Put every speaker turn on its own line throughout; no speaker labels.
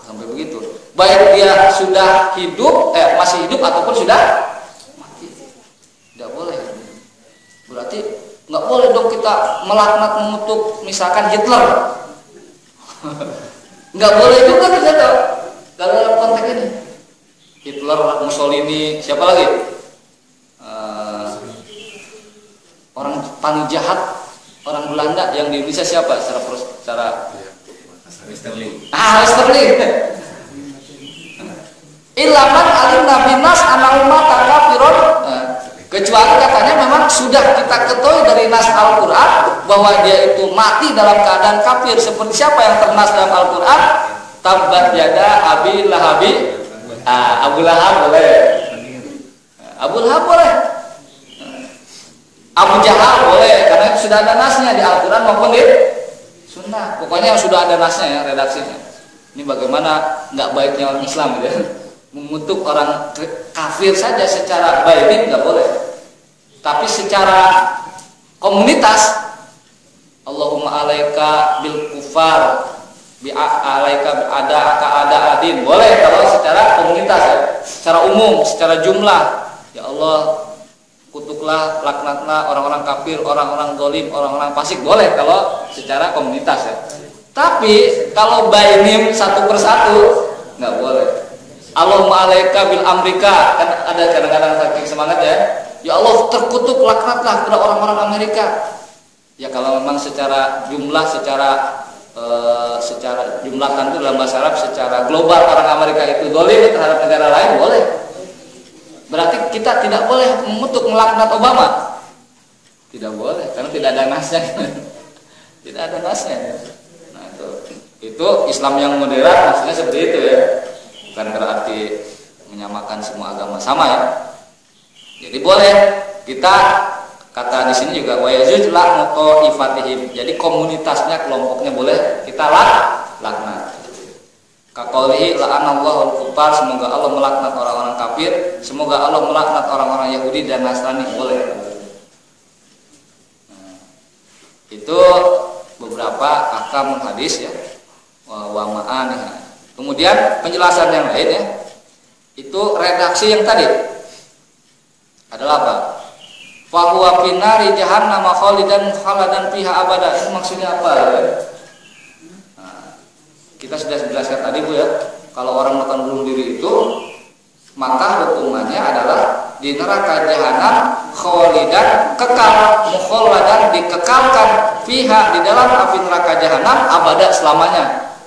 sampai begitu. Baik dia sudah hidup, masih hidup ataupun sudah mati, tidak boleh. Berarti nggak boleh dong kita melaknat, mengutuk misalkan Hitler. Nggak boleh juga kita dalam konteks ini. Hitler, Mussolini, siapa lagi? Orang paling jahat orang Belanda yang di Indonesia siapa? Secara Westerling. Westerling. Ilaman alim nabi nas anauma kafirun. Kecuali katanya memang sudah kita ketahui dari nas Al-Quran bahwa dia itu mati dalam keadaan kafir. Seperti siapa yang ternas dalam Al-Quran? Tabbat yada abi lahabi. Abu Lahab boleh. Abu Lahab boleh. Abu Jahal boleh, karena itu sudah ada nasnya di Al-Quran maupun di Sunnah. Pokoknya yang sudah ada nasnya ya, redaksinya. Ini bagaimana nggak baiknya orang Islam gitu ya. Mengutuk orang kafir saja secara baik nggak boleh. Tapi secara komunitas, Allahumma alaika bil kufar, alaika ada adin, boleh kalau secara komunitas ya. Secara umum, secara jumlah, ya Allah kutuklah, laknatlah orang-orang kafir, orang-orang zalim, orang-orang fasik, boleh kalau secara komunitas ya. Tapi kalau bainim satu persatu nggak boleh. Allahumma alaika bil Amerika, kan ada kadang-kadang saking semangat ya. Ya Allah terkutuk, laknatlah kepada orang-orang Amerika. Ya kalau memang secara jumlah, secara jumlahkan itu dalam bahasa Arab, secara global orang Amerika itu zalim terhadap negara lain boleh. Berarti kita tidak boleh mengutuk, melaknat Obama. Tidak boleh, karena tidak ada nasnya. Tidak ada nasnya. Nah, itu Islam yang moderat maksudnya seperti itu ya. Bukan berarti menyamakan semua agama sama ya. Jadi boleh kita kata di sini juga wa yazuz la'natu ifatihim. Jadi komunitasnya, kelompoknya boleh kita laknat. Kaqaulihi la'anallahu al-kuffar, semoga Allah melaknat orang-orang kafir, semoga Allah melaknat orang-orang Yahudi dan Nasrani, boleh. Nah, itu beberapa ahkam hadis ya. Wa ma'ani. Kemudian penjelasan yang lain ya. Itu redaksi yang tadi adalah apa? Fa huwa finari jahannam khalidan fiha abada. Itu maksudnya apa ya? Kita sudah jelaskan tadi Bu ya, kalau orang melakukan bunuh diri itu maka hukumannya adalah di neraka jahanam khalidan, kekal, mukhalladan, dikekalkan, fiha, di dalam api neraka jahanam abada, selamanya.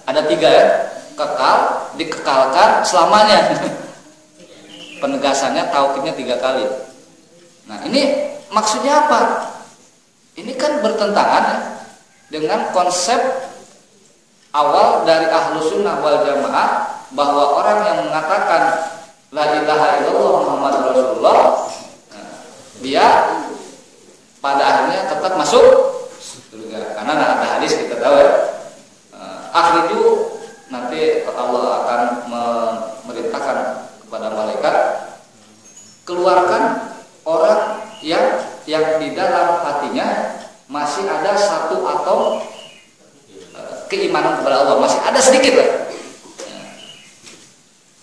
Ada 3 ya, kekal, dikekalkan, selamanya. Penegasannya taukidnya 3 kali. Nah ini maksudnya apa? Ini kan bertentangan ya, dengan konsep awal dari Ahlus Sunnah wal Jamaah, bahwa orang yang mengatakan la ilaha illallah Muhammad Rasulullah, dia pada akhirnya tetap masuk surga. Karena ada hadis kita tahu ya, akhiru, nanti Allah akan memerintahkan kepada malaikat, keluarkan orang yang di dalam hatinya masih ada 1 atom keimanan kepada Allah, masih ada sedikit lah.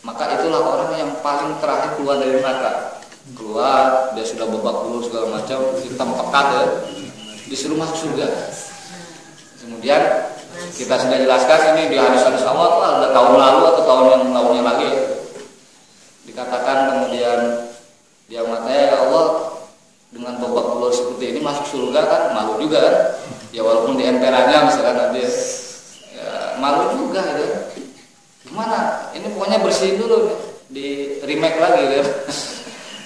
Maka itulah orang yang paling terakhir keluar dari neraka. Keluar, dia sudah babak belur segala macam, hitam pekat ya, disuruh masuk surga. Kemudian kita sudah jelaskan ini di hadis-hadis awal, ada tahun lalu atau tahun yang lalunya lagi, dikatakan kemudian dia mengatakan, ya Allah, dengan babak belur seperti ini masuk surga kan malu juga kan. Ya walaupun di emperannya misalkan nanti malu juga gitu. Gimana? Ini pokoknya bersihin dulu nih, di remake lagi gitu.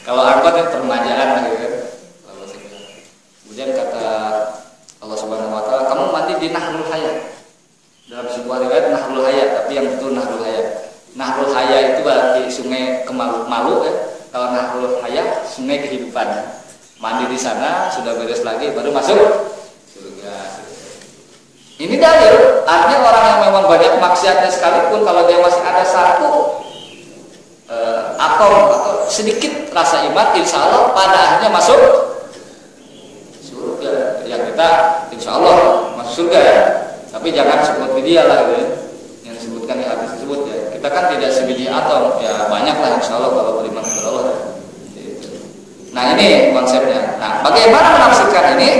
Kalau angkot ya permajaan gitu kan. Kemudian kata Allah Subhanahu wa taala, kamu mandi di Nahrul Hayat. Dalam sebuah riwayat Nahrul Hayat, tapi yang betul Nahrul Hayat. Nahrul Hayat itu berarti sungai malu ya. Kalau Nahrul Hayat sungai kehidupan. Mandi di sana, sudah beres lagi baru masuk surga. Ini dalil, artinya orang yang memang banyak maksiatnya sekalipun, kalau dia masih ada 1 atom atau sedikit rasa iman, insya Allah pada akhirnya masuk surga. Ya kita insya Allah masuk surga ya. Tapi jangan seperti dia lah gitu ya, yang disebutkan di hadis tersebut ya. kita kan tidak sebiji atom, ya banyaklah insya Allah kalau beriman kepada Allah. Nah ini konsepnya. Nah bagaimana menafsirkan ini?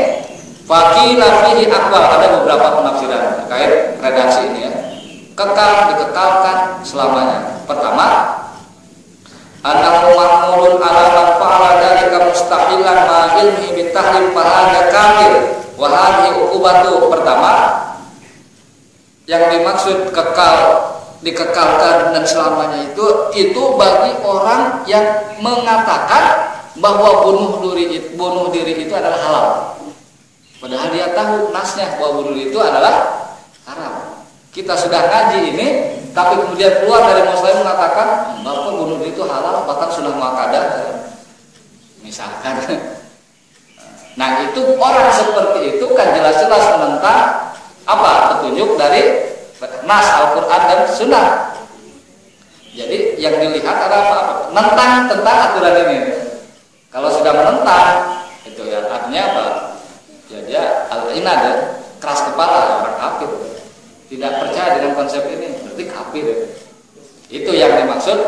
Faqila fihi aqwal, ada beberapa penafsiran terkait redaksi ini ya. Kekal, dikekalkan selamanya. Pertama, annahu mahmulun ala man fa'ala dzalika mustaqilan ma ilmihi bitahrim fa hadza kafir wa hadhihi uqubatu. Pertama, yang dimaksud kekal, dikekalkan dan selamanya itu bagi orang yang mengatakan bahwa bunuh diri itu adalah halal. Padahal dia tahu nasnya bahwa bunuh diri itu adalah haram. Kita sudah ngaji ini, tapi kemudian keluar dari muslim mengatakan bahwa bunuh diri itu halal, bahkan sunnah muakkadah, misalkan. Nah itu orang seperti itu kan jelas-jelas menentang apa petunjuk dari nas Al-Quran dan Sunnah. Jadi yang dilihat adalah apa? Tentang aturan ini. Kalau sudah menentang, itu ya artinya apa? Ya dia al-inad, keras kepala, orang kafir. Tidak percaya dengan konsep ini, berarti kafir. Itu yang dimaksud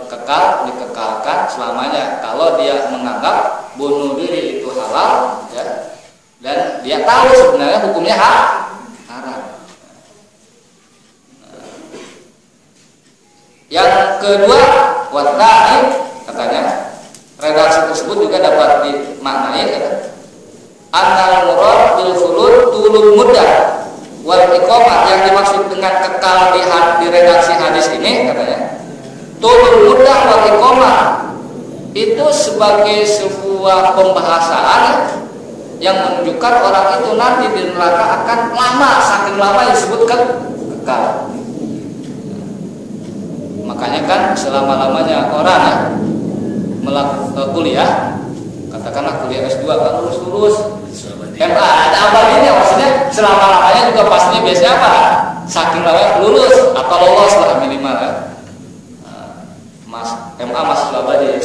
kekal, dikekalkan selamanya. Kalau dia menganggap bunuh diri itu halal, ya, dan dia tahu sebenarnya hukumnya haram. Yang kedua, watna'i, katanya redaksi tersebut juga dapat dimaknai annal murad bil khulud tulul muddah wal iqamah. Yang dimaksud dengan kekal di redaksi hadis ini katanya tulul muddah wal iqamah itu sebagai sebuah pembahasan yang menunjukkan orang itu nanti di neraka akan lama, saking lama disebutkan kekal. Makanya kan selama-lamanya orang ya melakukan kuliah, katakanlah kuliah S2 kan lulus MA, ada abadinya, maksudnya selama-lamanya juga pastinya biasanya apa? Saking lamanya lulus atau lolos lah minimal ya. MA masih abadi ya.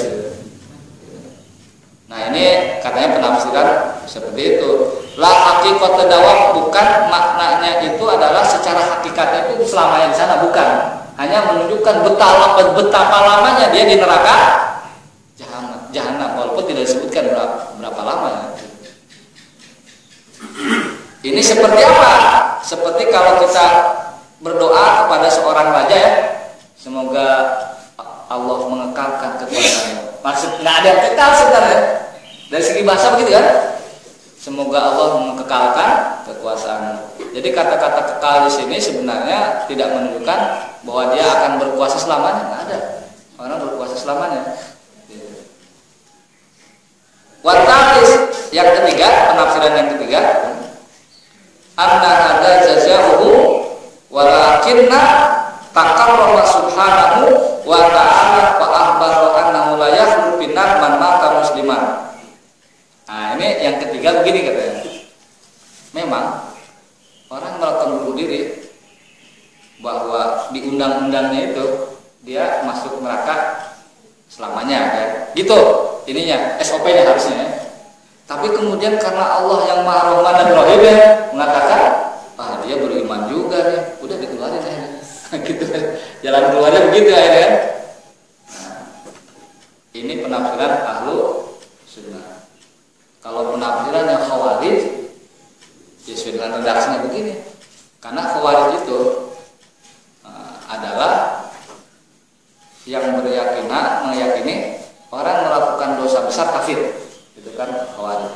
Nah ini katanya penafsiran seperti itu. La haqiqat dawam, bukan maknanya itu adalah secara hakikatnya itu selamanya di sana, bukan. Hanya menunjukkan betapa lamanya dia di neraka jahanam, walaupun tidak disebutkan berapa lamanya. Ini seperti apa? Seperti kalau kita berdoa kepada seorang raja ya, semoga Allah mengekalkan kekuasaannya. Maksud nggak ada yang kekal sebenarnya. Dari segi bahasa begitu kan? Semoga Allah mengekalkan kekuasaan. Jadi kata-kata kekal di sini sebenarnya tidak menunjukkan bahwa dia akan berkuasa selamanya, nggak ada. Orang berkuasa selamanya. Watalis yang ketiga, penafsiran yang ketiga, anna hadza jazaohu walakinna takarrama subhanahu wa ta'ala fa akhbara annahu la yakhlu binar man mata musliman. Nah, ini yang ketiga begini katanya. Memang orang melakukan bunuh diri bahwa di undang-undangnya itu dia masuk neraka selamanya ya. Gitu ininya, SOP-nya harusnya ya. Tapi kemudian karena Allah yang Maha Rahman dan Rahim ya, mengatakan, dia beriman juga nih, udah dikeluarin aja. Gitu kan. Jalan keluarnya begitu ya kan. Nah, ini penafsiran ahlu sunnah. Kalau penafsiran yang khawarij, ya sesuai dengan redaksinya begini. Karena khawarij itu adalah yang meyakini orang melakukan dosa besar kafir, itu kan khawarij.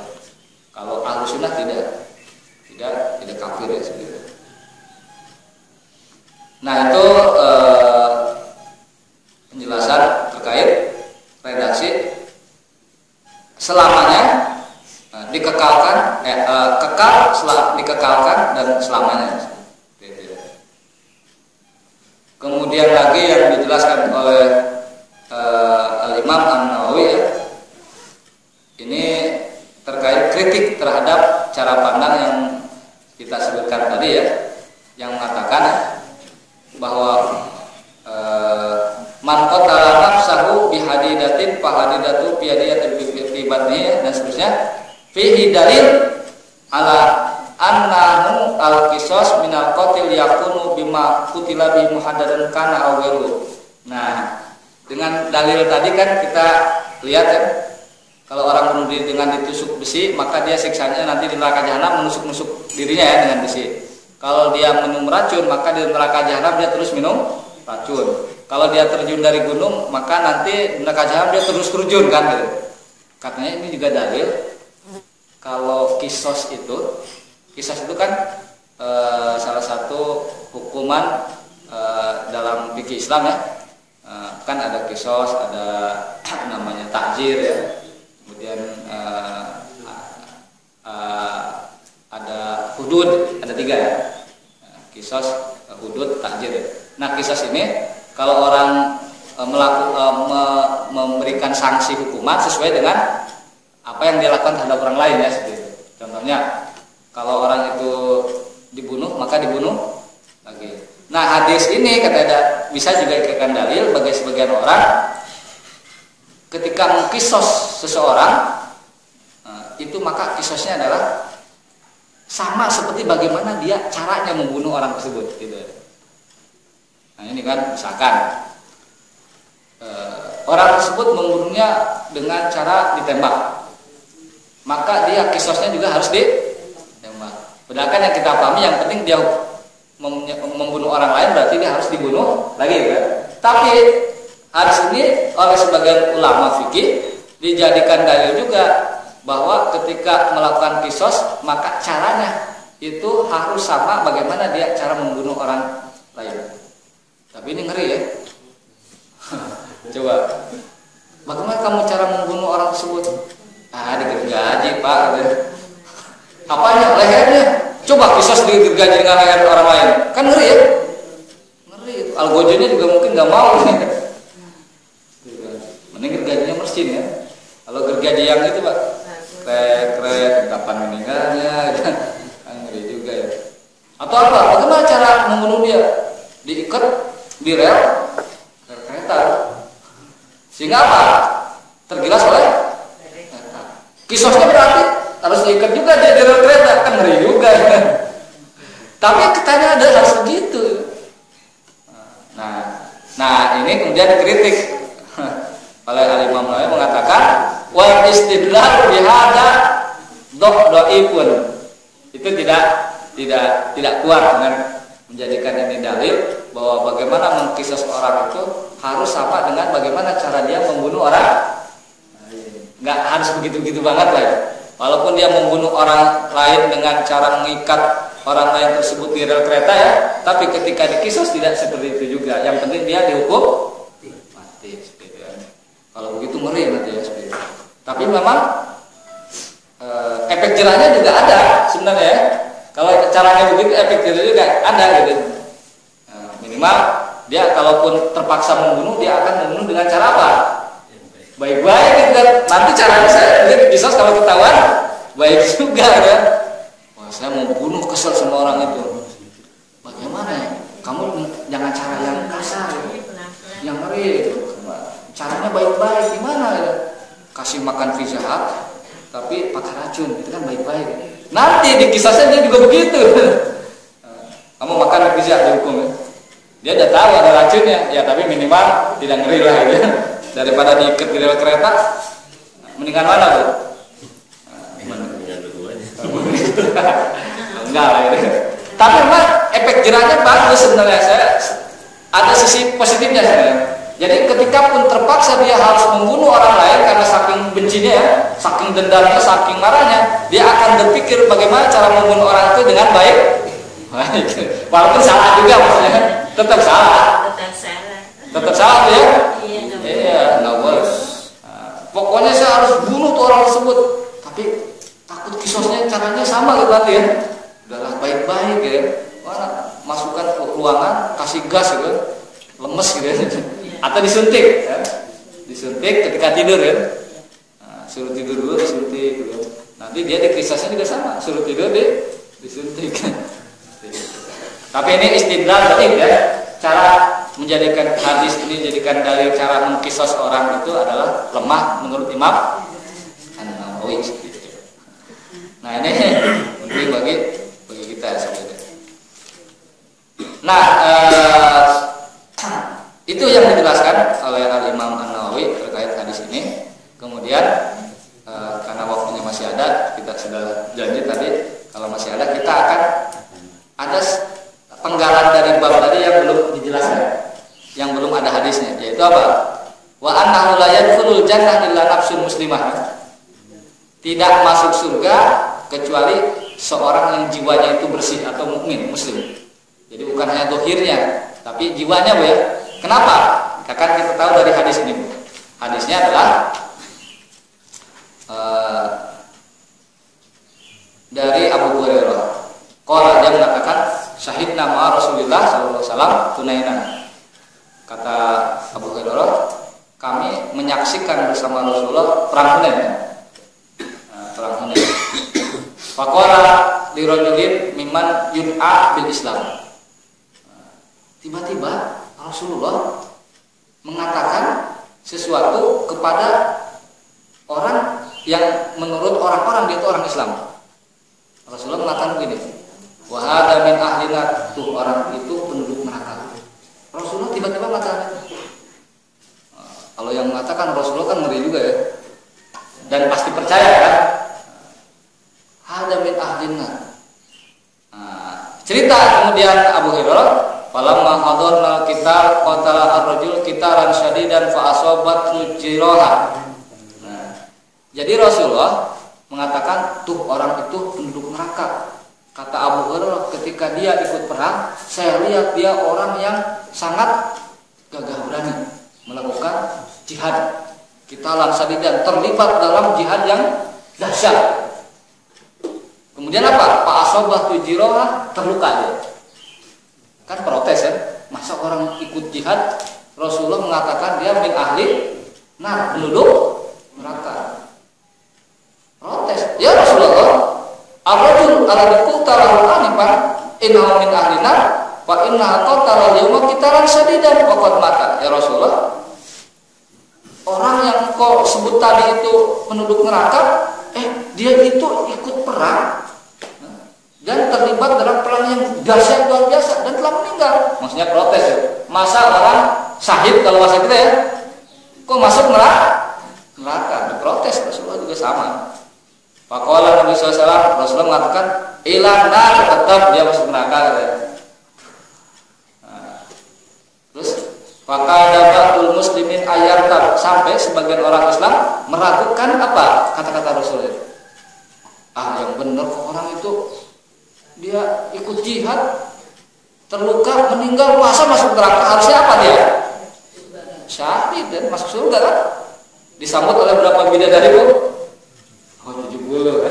Kalau ahlu sunnah tidak kafir ya sebenarnya. Nah itu penjelasan terkait redaksi selamanya dikekalkan, dikekalkan dan selamanya. Kemudian lagi yang dijelaskan oleh Al-Imam An-Nawawi ya, ini terkait kritik terhadap cara pandang yang kita sebutkan tadi ya, yang mengatakan bahwa man qatala nafsahu bihadidatin fahadidatu biyadiyatin fi batnihi dan seterusnya fihi dalil ala annahu al kisos minal qatil yakunu bima kutila bi muhaddadan kana awiru. Nah, dengan dalil tadi kan kita lihat ya, kalau orang bunuh diri dengan ditusuk besi, maka dia siksanya nanti di neraka jahanam menusuk-nusuk dirinya ya dengan besi. Kalau dia minum racun, maka di neraka jahanam dia terus minum racun. Kalau dia terjun dari gunung, maka nanti di neraka jahanam dia terus terjun kan gitu. Katanya ini juga dalil kalau kisos itu kan salah satu hukuman dalam fikih Islam ya. Kan ada kisos, ada namanya takjir ya. Kemudian ada hudud, ada 3 ya. Kisos, hudud, takjir ya. Nah, kisos ini kalau orang memberikan sanksi hukuman sesuai dengan apa yang dia lakukan terhadap orang lain ya, seperti itu. Contohnya kalau orang itu dibunuh, maka dibunuh lagi. Nah, hadis ini kata bisa juga dijadikan dalil bagi sebagian orang ketika mengkisos seseorang itu, maka kisosnya adalah sama seperti bagaimana dia caranya membunuh orang tersebut gitu. Nah, ini kan misalkan orang tersebut membunuhnya dengan cara ditembak, maka dia kisosnya juga harus ditembak. Padahal kan yang kita pahami yang penting dia membunuh orang lain berarti dia harus dibunuh lagi kan. Tapi hadis ini oleh sebagian ulama fikih dijadikan dalil juga bahwa ketika melakukan kisos maka caranya itu harus sama bagaimana dia cara membunuh orang lain. Tapi ini ngeri ya. Coba, bagaimana kamu cara membunuh orang tersebut? Digergaji pak. Apanya? Lehernya. Coba kisos digergaji dengan leher orang lain. Kan ngeri ya? Ngeri itu. Algojonya juga mungkin nggak mau. Mending gergajinya mesin ya. Kalau gergaji yang itu pak, krek, kapan meninggalnya, kan ngeri juga ya. Atau apa? Bagaimana cara membunuh dia? Diikat di rel kereta. Sehingga apa? Tergilas oleh kereta. Kisosnya berarti harus diikat juga di rel kereta, kan ngeri juga ya. Tapi katanya ada harus begitu. Nah ini kemudian dikritik oleh Al-Imam Nawawi mengatakan wal istidlal bihada dhaifun. Itu tidak kuat dengan menjadikan ini dalil bahwa bagaimana mengkisos orang itu harus sama dengan bagaimana cara dia membunuh orang. Nggak harus begitu-begitu banget lah ya. Walaupun dia membunuh orang lain dengan cara mengikat orang lain tersebut di rel kereta ya, tapi ketika dikisos tidak seperti itu juga. Yang penting dia dihukum mati. Seperti itu. Kalau begitu ngeri nanti ya seperti itu. Tapi memang efek jerahnya juga ada sebenarnya ya. Kalau caranya begitu efek jerahnya juga ada gitu. Minimal dia kalaupun terpaksa membunuh, dia akan membunuh dengan cara apa? Baik-baik gitu kan. Nanti caranya saya kisos kalau ketahuan baik juga ya. Wah, saya mau bunuh, kesel sama orang itu. Bagaimana ya? Kamu jangan cara yang kasar, yang ngeri gitu. Caranya baik-baik gimana ya? Kasih makan fizahat tapi pakai racun, itu kan baik-baik. Nanti di kisahnya dia juga begitu. Kamu makan fizahat dihukum ya. Dia udah tahu ada racunnya, ya tapi minimal tidak ngeri lah ya. Daripada diikat di rel kereta, mendingan mana tuh? Enggak lah itu. Tapi memang efek jerahnya bagus sebenarnya. Saya ada sisi positifnya sebenarnya. Jadi ketika pun terpaksa dia harus membunuh orang lain karena saking bencinya ya, saking dendamnya, saking marahnya, dia akan berpikir bagaimana cara membunuh orang itu dengan baik. Walaupun salah juga maksudnya, tetap salah. Tetap salah tuh ya. Iya, nggak boleh. Pokoknya saya harus bunuh tuh orang tersebut. Tapi takut kisosnya caranya sama gitu nanti ya. Udahlah baik-baik ya. Wah, masukkan ke ruangan, kasih gas gitu, lemes gitu ya. Atau disuntik ya. Disuntik ketika tidur ya. Suruh tidur dulu, disuntik gitu. Nanti dia di kisosnya juga sama, suruh tidur disuntik. Tapi ini istidlal dhaif ya. Cara menjadikan hadis ini jadikan dalil cara mengkisos orang itu adalah lemah menurut Imam An-Nawawi. Nah ini penting bagi kita sebenarnya. Nah, itu yang dijelaskan oleh Al-Imam An-Nawawi terkait hadis ini. Kemudian karena waktunya masih ada, kita sudah janji tadi kalau masih ada kita akan ada penggalan dari bab tadi yang belum dijelaskan, yang belum ada hadisnya, yaitu apa? Wa annahu la yadkhulul jannah illa nafsun muslimah. Tidak masuk surga kecuali seorang yang jiwanya itu bersih atau mukmin, muslim. Jadi bukan hanya dohirnya, tapi jiwanya, Bu ya. Kenapa? Akan kita tahu dari hadis ini, Bu. Hadisnya adalah dari Abu Hurairah. Qala, dia mengatakan syahidna ma'a Rasulillah sallallahu alaihi wasallam tunainan. Kata Abu Hurairah, kami menyaksikan bersama Rasulullah perang Hunain. Perang Hunain. Faqala li rajulin mimman yud'a bil Islam. Tiba-tiba Rasulullah mengatakan sesuatu kepada orang yang menurut orang-orang dia itu orang Islam. Rasulullah mengatakan begini, wa hada min ahlina, tuh orang itu penduduk neraka. Rasulullah tiba-tiba mengatakan, kalau yang mengatakan Rasulullah kan ngeri juga ya, dan pasti percaya kan. Hada min ahlina. Cerita kemudian Abu Hurairah, falamma hadarna kita qatala ar-rajul qitalan syadidan fa asabat rujiraha. Jadi Rasulullah mengatakan tuh orang itu penduduk neraka. Kata Abu Hurairah, ketika dia ikut perang, saya lihat dia orang yang sangat gagah berani melakukan jihad. Kita langsung dan terlibat dalam jihad yang dahsyat. Kemudian apa? Pak Asobah tujiroha, terluka dia. Kan protes ya. Masa orang ikut jihad, Rasulullah mengatakan dia min ahli penduduk neraka. Protes. Ya Rasulullah, ar-rajul alladhi qutala anifan innahu min ahli nar wa inna qatala al-yawma qitalan shadidan wa qad mata. Ya Rasulullah, orang yang kau sebut tadi itu penduduk neraka, dia itu ikut perang dan terlibat dalam perang yang dahsyat luar biasa dan telah meninggal. Maksudnya protes ya. Masa orang syahid kalau bahasa kita ya, kok masuk neraka? Diprotes. Rasulullah juga sama. Faqala Nabi SAW, Rasulullah mengatakan ilan nar, tetap dia masuk neraka katanya. Terus faqala ba'dul muslimin ayartab, sampai sebagian orang Islam meragukan apa kata-kata Rasulullah. Yang benar kok orang itu dia ikut jihad, terluka, meninggal, masa masuk neraka? Harusnya apa dia? Syahid dan masuk surga kan? Disambut oleh berapa bidadari, Bu? 70.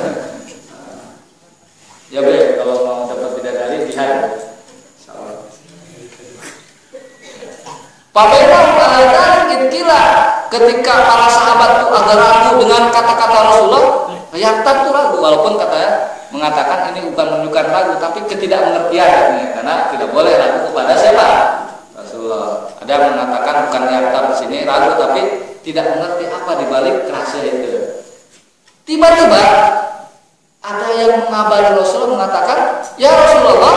Ya be, kalau mau dapat bidadari jihad. Pabena mengatakan kira ketika para sahabat itu agak ragu dengan kata-kata Rasulullah, yang tentu ragu, walaupun katanya mengatakan ini bukan menunjukkan ragu, tapi ketidakmengertian, karena tidak boleh ragu kepada siapa? Rasulullah. Ada yang mengatakan bukan nyata di sini ragu, tapi tidak mengerti apa dibalik rahasia itu. Tiba-tiba ada yang mengabari Rasulullah mengatakan, ya Rasulullah,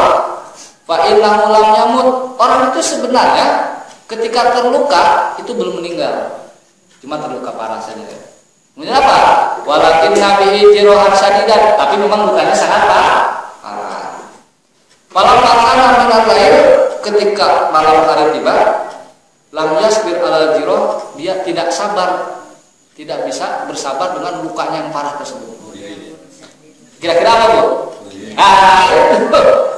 fa innahu lam yamut. Orang itu sebenarnya ketika terluka itu belum meninggal, cuma terluka parah saja. Kemudian apa? Walakin nabihi jirohan sadidan, tapi memang lukanya sangat parah. Malam makan minat lahir, ketika malam hari tiba, lam yasbir ala jiroh, dia tidak sabar, tidak bisa bersabar dengan lukanya yang parah tersebut. Kira-kira apa, Bu?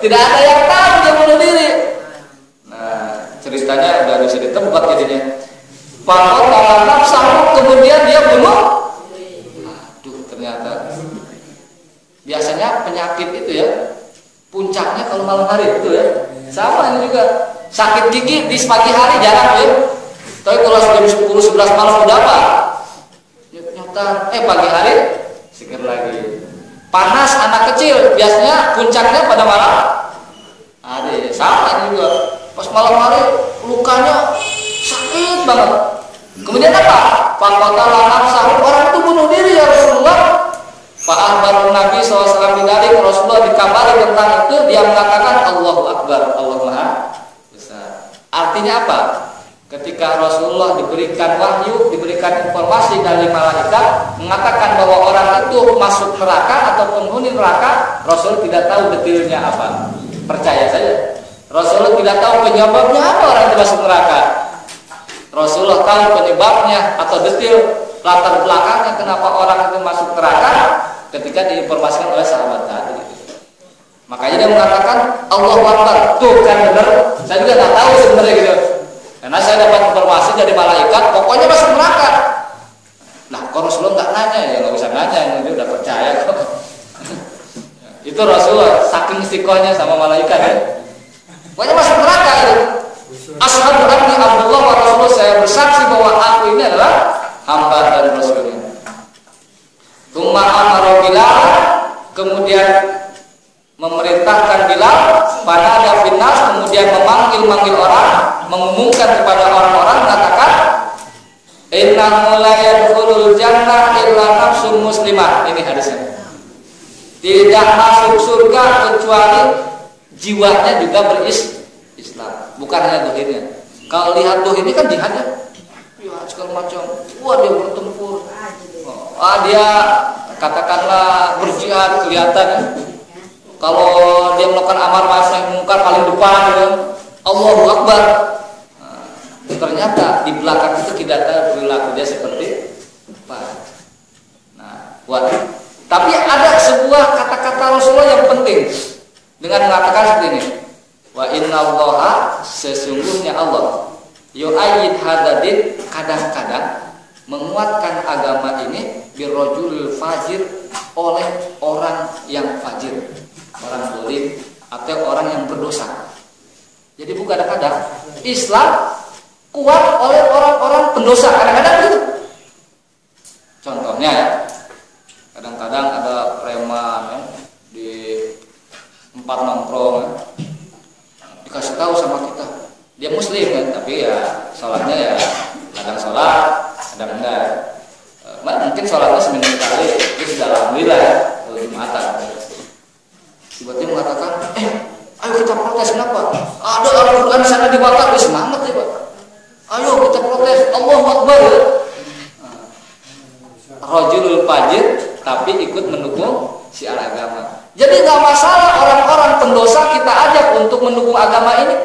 Tidak ada yang tahu dia bunuh diri. Nah, ceritanya udah bisa ditebak jadinya. Fakot kalau nafsahu, kemudian dia bunuh. Ternyata biasanya penyakit itu ya puncaknya kalau malam hari itu ya. Sama ini juga sakit gigi di pagi hari jarang ya. Tapi kalau jam 10 11 malam udah apa? Nyutan. Pagi hari seger lagi. Panas anak kecil biasanya puncaknya pada malam hari. Sama ini juga. Pas malam hari lukanya sakit banget. Kemudian apa? Fakota lanang sahur, orang itu bunuh diri ya Rasulullah. Pak baru Nabi SAW dari Rasulullah dikabari tentang itu, dia mengatakan Allahu Akbar, Allah Maha Artinya apa? Ketika Rasulullah diberikan wahyu, diberikan informasi dari malaikat mengatakan bahwa orang itu masuk neraka atau penghuni neraka, Rasul tidak tahu detailnya apa. Percaya saja. Rasulullah tidak tahu penyebabnya apa orang itu masuk neraka. Rasulullah tahu penyebabnya atau detail latar belakangnya kenapa orang itu masuk neraka ketika diinformasikan oleh sahabat tadi. Makanya dia mengatakan Allahu Akbar. Tuh kan benar. Saya juga nggak tahu sebenarnya gitu. Karena saya dapat informasi dari malaikat, pokoknya masuk neraka. Nah, kok Rasulullah nggak nanya? Ya nggak usah nanya, dia udah percaya kok. Itu Rasulullah saking istiqomahnya sama malaikat ya. Pokoknya masuk neraka itu. Asyhadu anni Abdullah wa Rasulullah, saya bersaksi bahwa aku ini adalah hamba dan Rasulnya. Tsumma amara Bilal, kemudian memerintahkan Bilal pada ada finnas, kemudian memanggil orang, mengumumkan kepada orang-orang, mengatakan innahu la yadkhulul jannah illa nafsun muslimah. Ini hadisnya. Tidak masuk surga kecuali jiwanya juga berislam, bukan hanya dohirnya. Kalau lihat dohirnya kan jihadnya, ya segala macam. Wah dia bertempur, dia katakanlah berjihad kelihatan. Kalau dia melakukan amar ma'ruf nahi munkar paling depan, gitu. Allahu Akbar. Nah, ternyata di belakang itu tidak tahu perilaku dia seperti apa. Nah, tapi ada sebuah kata-kata Rasulullah yang penting dengan mengatakan seperti ini. Wa innallaha, sesungguhnya Allah, yu'ayyid hadadin, kadang-kadang menguatkan agama ini birrajulil fajir, oleh orang yang fajir, orang zalim atau orang yang berdosa. Jadi bukan kadang-kadang Islam kuat oleh orang-orang pendosa, kadang-kadang gitu. Contohnya ya, kadang-kadang ada preman ya, di tempat nongkrong ya, dikasih tahu sama kita dia muslim kan, tapi ya sholatnya ya kadang sholat, kadang enggak. Mungkin sholatnya seminggu sekali, itu sudah alhamdulillah ya, kalau Jumatan. Tiba-tiba mengatakan, ayo kita protes, kenapa? Ada Al-Quran sana dibakar, semangat ya Pak. Ayo kita protes, Allahu Akbar. Rajulul fajir, tapi ikut mendukung syiar agama. Jadi nggak masalah orang-orang pendosa kita ajak untuk mendukung agama ini,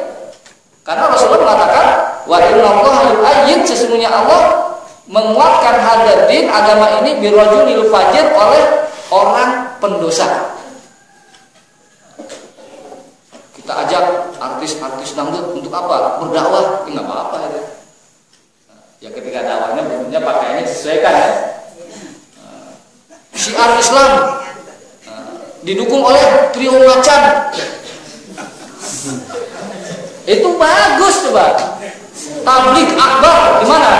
karena Rasulullah mengatakan, wa innallaha yu'ayyid, sesungguhnya Allah menguatkan hadzal din, agama ini, birrajulil fajir, oleh orang pendosa. Kita ajak artis-artis dangdut untuk apa? Berdakwah, nggak apa-apa ya. Ya ketika dakwahnya bentuknya pakaiannya disesuaikan ya. Syiar Islam didukung oleh trio macan. Itu bagus coba. Tablik akbar di mana?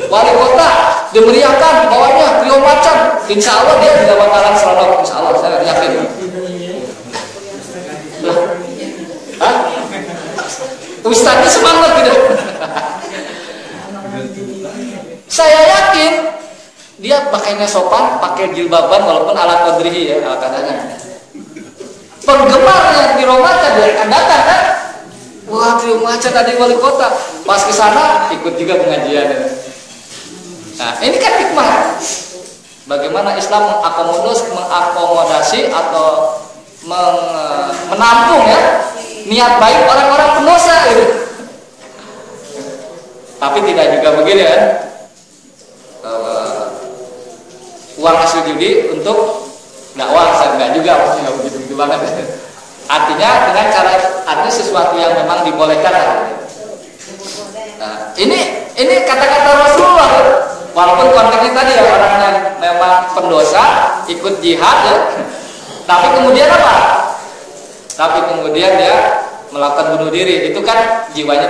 Wali kota dimeriahkan, bawahnya trio macan. Insya Allah dia tidak bakalan selamat. Insya Allah saya yakin. Ustaznya semangat gitu. Saya yakin dia pakainya sopan, pakai jilbaban walaupun ala qadrihi ya, ala kadarnya. Penggemarnya di Romaca dia akan datang kan? Wah, di Romaca tadi wali kota. Pas ke sana ikut juga pengajian. Nah, ini kan hikmah. Bagaimana Islam mengakomodasi atau menampung ya niat baik orang-orang pendosa gitu. Tapi tidak juga begini kan, uang hasil judi untuk dakwah, saya enggak juga, maksudnya nggak begitu banget. Artinya dengan cara, artinya sesuatu yang memang dibolehkan. Nah, ini kata-kata Rasulullah, walaupun konteksnya tadi ya orang yang memang pendosa ikut jihad ya, tapi kemudian apa? Tapi kemudian dia melakukan bunuh diri, itu kan jiwanya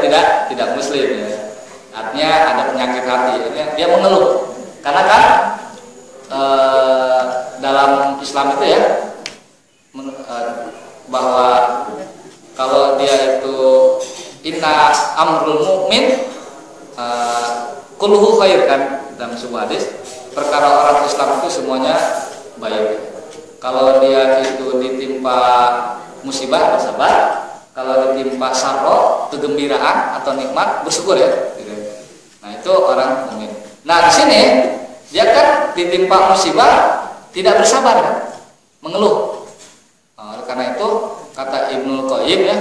tidak muslim ya. Artinya ada penyakit hati, dia mengeluh. Karena kan dalam Islam itu ya bahwa kalau dia itu inna amrul mukmin kulluhu khair kan, dalam sebuah hadis, perkara orang Islam itu semuanya baik. Kalau dia itu ditimpa musibah bersabar, kalau ditimpa sarro, kegembiraan atau nikmat, bersyukur ya. Nah itu orang mukmin. Nah di sini dia kan ditimpa musibah tidak bersabar, kan? Mengeluh. Karena itu kata Ibnul Qayyim ya,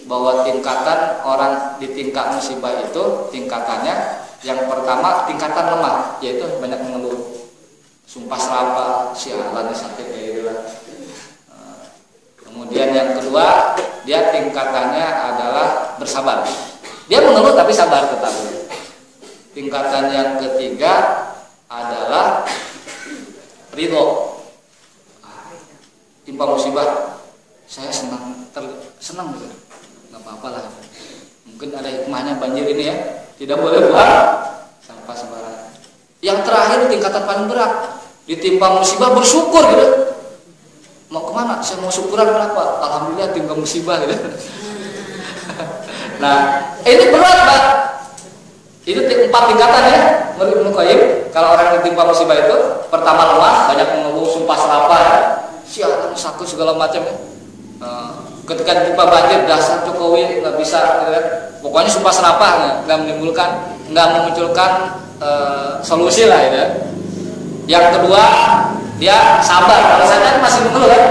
bahwa tingkatan orang di tingkat musibah itu tingkatannya yang pertama tingkatan lemah, yaitu banyak mengeluh, sumpah serapah, sialan sakit kayak gitu lah. Kemudian yang kedua dia tingkatannya adalah bersabar, dia mengeluh tapi sabar tetap. Tingkatan yang ketiga adalah ridho. Timpa musibah saya senang gitu, nggak apa-apa lah, mungkin ada hikmahnya banjir ini ya, tidak boleh buang sampah sembarangan. Yang terakhir tingkatan paling berat, ditimpa musibah bersyukur gitu. Mau kemana? Saya mau syukuran kenapa? Alhamdulillah timpa musibah gitu. Nah ini berat Pak. Itu 4 tingkatan ya menurut Ibnu Qayyim. Kalau orang ditimpa musibah itu pertama lemah, banyak mengeluh, sumpah serapah, sialan sakit segala macam ya. Ketika ditimpa banjir, dasar Jokowi nggak bisa gitu kan. Pokoknya sumpah serapah, nggak memunculkan solusi lah gitu ya. Yang kedua dia sabar, kalau saya masih mengeluh kan,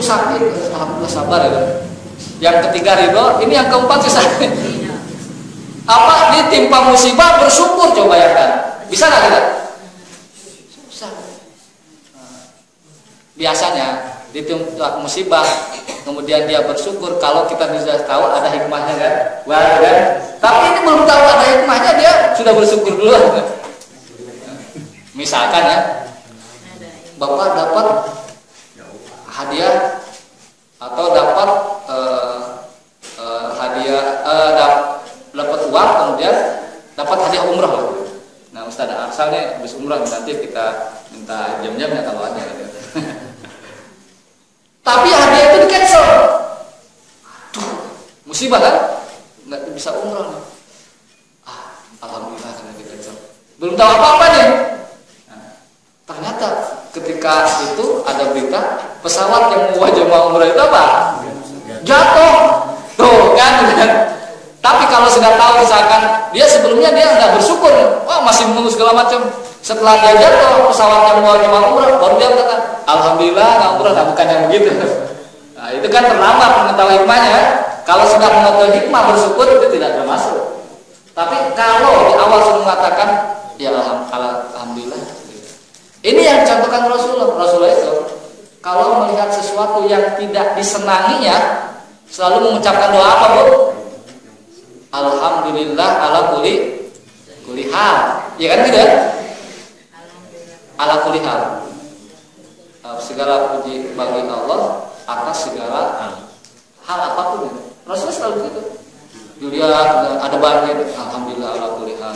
sakit, alhamdulillah sabar gitu. Yang ketiga ridho, ini yang keempat susah. Apa ditimpa musibah bersyukur, coba ya kan? Bisa nggak kita? Susah. Biasanya ditimpa musibah kemudian dia bersyukur kalau kita bisa tahu ada hikmahnya kan? Wah, kan? Tapi ini belum tahu ada hikmahnya dia sudah bersyukur dulu. Misalkan ya, Bapak dapat hadiah atau dapat dapat uang, kemudian dapat hadiah umroh. Nah Ustaz Arsal nih habis umroh, nanti kita minta jam-jamnya kalau ada gitu. Tapi hadiah itu di cancel. Aduh, musibah kan? Nggak bisa umroh. Alhamdulillah karena di cancel. Belum tahu apa-apa nih. Nah, ternyata ketika itu ada berita pesawat yang membawa jemaah umroh itu apa? Jatuh. Tuh kan? Tapi kalau sudah tahu misalkan dia sebelumnya dia nggak bersyukur, masih mengeluh segala macam. Setelah dia jatuh pesawat yang mau jemaah umrah, baru dia katakan alhamdulillah nggak umrah, bukan yang begitu. Nah itu kan terlambat mengetahui hikmahnya. Kalau sudah mengetahui hikmah bersyukur itu tidak termasuk. Tapi kalau di awal sudah mengatakan ya alhamdulillah, ini yang dicontohkan Rasulullah itu kalau melihat sesuatu yang tidak disenanginya selalu mengucapkan doa apa Bu? Alhamdulillah ala kulli hal. Ya kan gitu ya? Ala kulli hal. Segala puji bagi Allah atas segala hal apapun. Rasulullah selalu gitu. Dilihat ada banjir, alhamdulillah ala kulli hal.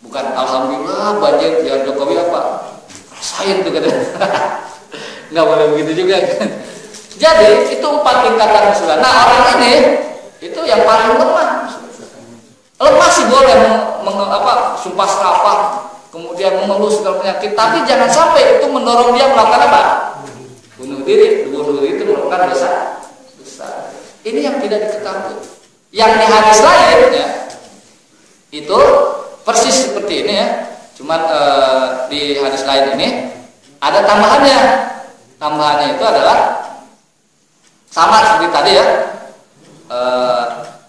Bukan alhamdulillah banjir biar Jokowi apa? Rasain tuh katanya. Enggak boleh begitu juga. Jadi itu 4 tingkatan musibah. Nah, orang ini itu yang paling lemah. Lemah sih boleh sumpah serapah, kemudian mengeluh segala penyakit, tapi jangan sampai itu mendorong dia melakukan apa? Bunuh diri. Bunuh diri itu merupakan dosa besar. Ini yang tidak diketahui. Yang di hadis lain ya, itu persis seperti ini ya. Cuman di hadis lain ini ada tambahannya. Tambahannya itu adalah sama seperti tadi ya.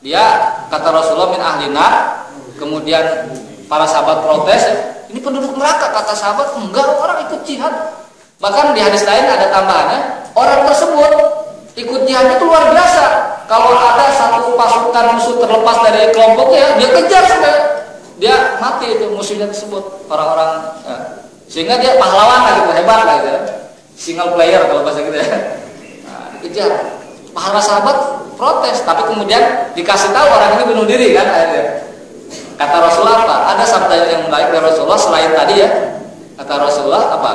Dia kata Rasulullah min ahlina, kemudian para sahabat protes, ini penduduk neraka. Kata sahabat, enggak, orang ikut jihad. Bahkan di hadis lain ada tambahannya, orang tersebut ikut jihad itu luar biasa. Kalau ada satu pasukan musuh terlepas dari kelompoknya, dia kejar sampai dia mati itu musuhnya tersebut, orang-orang ya. Sehingga dia pahlawan lah gitu, hebat lah gitu, single player kalau bahasa gitu ya. Nah, dikejar. Para sahabat protes, tapi kemudian dikasih tahu orang ini bunuh diri kan akhirnya. Kata Rasulullah apa? Ada sabda yang menarik dari Rasulullah selain tadi ya. Kata Rasulullah apa?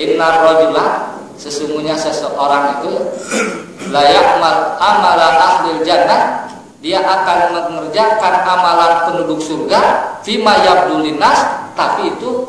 Innar rajula, sesungguhnya seseorang itu la ya'mal amalan ahlil jannah, dia akan mengerjakan amalan penduduk surga fima yabdul linnas, tapi itu